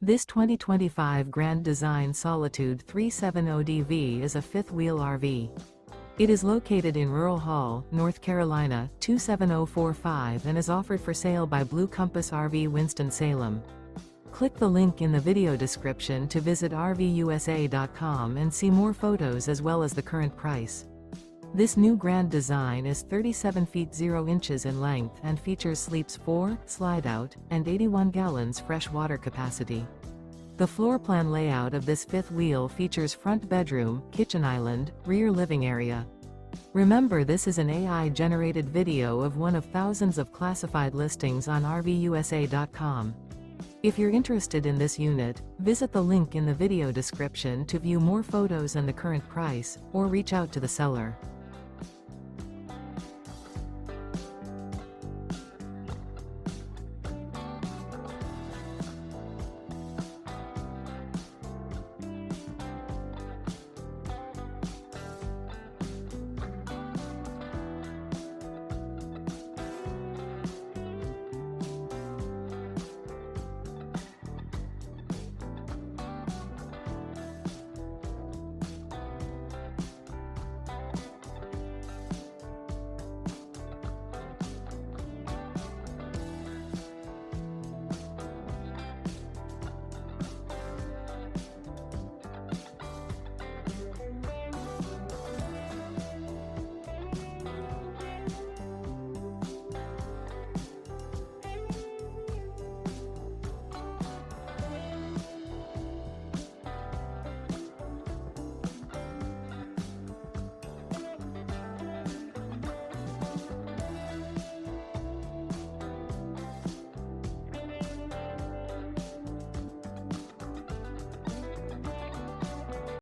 This 2025 Grand Design Solitude 370DV is a fifth-wheel RV. It is located in Rural Hall, North Carolina, 27045 and is offered for sale by Blue Compass RV Winston, Salem. Click the link in the video description to visit RVUSA.com and see more photos as well as the current price. This new Grand Design is 37 feet 0 inches in length and features sleeps 4, Slideout, and 81 gallons fresh water capacity. The floor plan layout of this fifth wheel features front bedroom, kitchen island, rear living area. Remember, this is an AI-generated video of one of thousands of classified listings on RVUSA.com. If you're interested in this unit, visit the link in the video description to view more photos and the current price, or reach out to the seller.